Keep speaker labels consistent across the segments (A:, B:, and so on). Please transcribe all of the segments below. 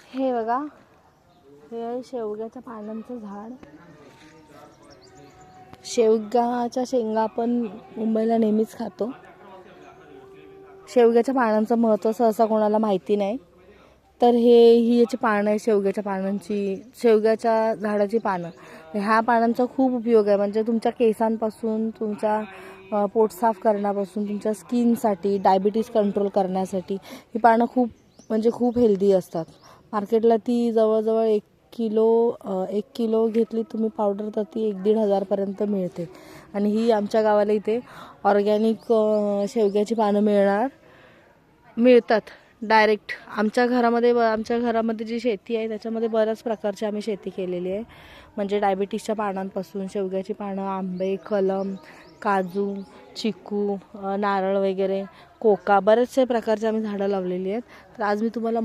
A: हे बघा, हे आहे शेवग्याच्या पानांचं झाड. शेवगाच्या शेंगा आपण मुंबईला नेहमीच खातो. शेवग्याच्या पानांचं महत्त्व सहसा कोणाला माहिती नाही. तर ही याची पानं आहे शेवग्याच्या पानांची, शेवग्याच्या झाडाची पानं. ह्या पानांचा खूप उपयोग आहे. म्हणजे तुमच्या केसांपासून, तुमच्या पोट साफ करण्यापासून, तुमच्या स्किनसाठी, डायबिटीज कंट्रोल करण्यासाठी ही पानं खूप हेल्दी असतात. मार्केटला ती जवळजवळ 1 किलो घेतली तुम्ही पावडर तर ती 1-1.5 हजारपर्यंत मिळते. आणि ही आमच्या गावाला इथे ऑर्गॅनिक शेवग्याची पानं मिळतात डायरेक्ट. आमच्या घरामध्ये जी शेती आहे त्याच्यामध्ये बऱ्याच प्रकारची आम्ही शेती केलेली आहे. म्हणजे डायबिटीसच्या पानांपासून शेवग्याची पानं, आंबे, कलम, काजू, चिकू, नारळ वगैरे, कोका, बरेचसे प्रकारचे आम्ही झाडं लावलेली आहेत. तर आज मी तुम्हाला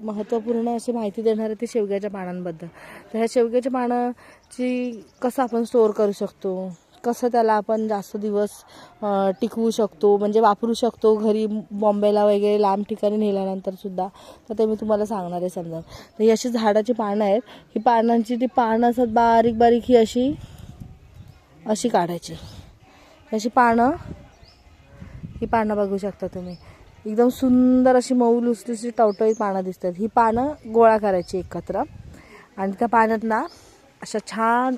A: महत्त्वपूर्ण अशी माहिती देणार आहे ती शेवग्याच्या पानांबद्दल. तर ह्या शेवग्याच्या पानाची कसं आपण स्टोअर करू शकतो, कसं त्याला आपण जास्त दिवस टिकवू शकतो, म्हणजे वापरू शकतो घरी, बॉम्बेला वगैरे लांब ठिकाणी नेल्यानंतर सुद्धा, तर ते मी तुम्हाला सांगणार आहे. समजा तर ही अशी झाडाची पानं आहेत. ही पानांची ती पानं असतात बारीक बारीक, ही अशी काढायची. ही पानं बघू शकता तुम्ही, एकदम सुंदर अशी मऊ लुसलुशीत टवटवीत पानं दिसतात. ही पानं गोळा करायची एकत्र आणि त्या पाण्यात ना अशा छान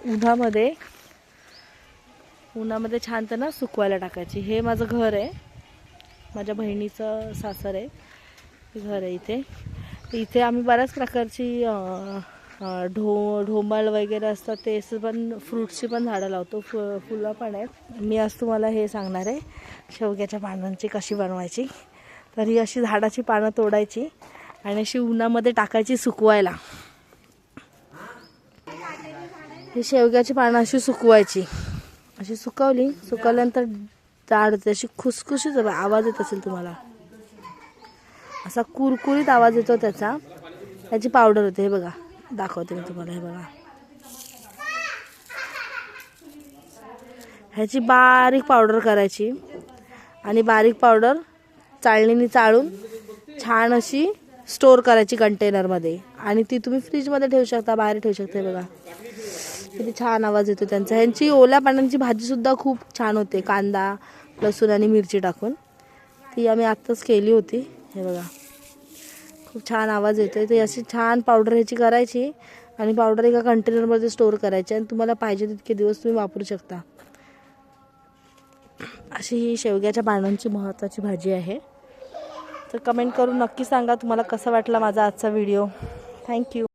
A: उन्हामध्ये छान त्यांना सुकवायला टाकायची. हे माझं घर आहे, माझ्या बहिणीचं सासर आहे, घर आहे इथे आम्ही बऱ्याच प्रकारची ढोमळ वगैरे असतात ते पण, फ्रूट्सची पण झाडं लावतो, फुलं पण आहेत. मी आज तुम्हाला हे सांगणार आहे शेवग्याच्या पानांची कशी बनवायची. तर ही अशी झाडाची पानं तोडायची आणि अशी उन्हामध्ये टाकायची सुकवायला. ही शेवग्याची पानं अशी सुकवायची. अशी सुकवल्यानंतर जाड होते, अशी खुसखुशीत आवाज येत असेल तुम्हाला, असा कुरकुरीत आवाज येतो त्याचा. त्याची पावडर होते. हे बघा, दाखवते मी तुम्हाला. हे बघा, ह्याची बारीक पावडर करायची आणि बारीक पावडर चाळणीने चाळून छान अशी स्टोअर करायची कंटेनरमध्ये आणि ती तुम्ही फ्रीजमध्ये ठेवू शकता, बाहेर ठेवू शकता. हे बघा किती छान आवाज येतो त्यांचा. ह्यांची ओल्या पानांची भाजीसुद्धा खूप छान होते, कांदा, लसूण आणि मिरची टाकून. ती आम्ही आत्ताच केली होती. हे बघा, खूप छान आवाज येतो. ते अशी छान पावडर ह्याची करायची आणि पावडर एका कंटेनरमध्ये स्टोअर करायची आणि तुम्हाला पाहिजे तितके दिवस तुम्ही वापरू शकता. अशी ही शेवग्याच्या पानांची महत्त्वाची भाजी आहे. तर कमेंट करून नक्की सांगा तुम्हाला कसा वाटला माझा आजचा व्हिडिओ. थँक्यू.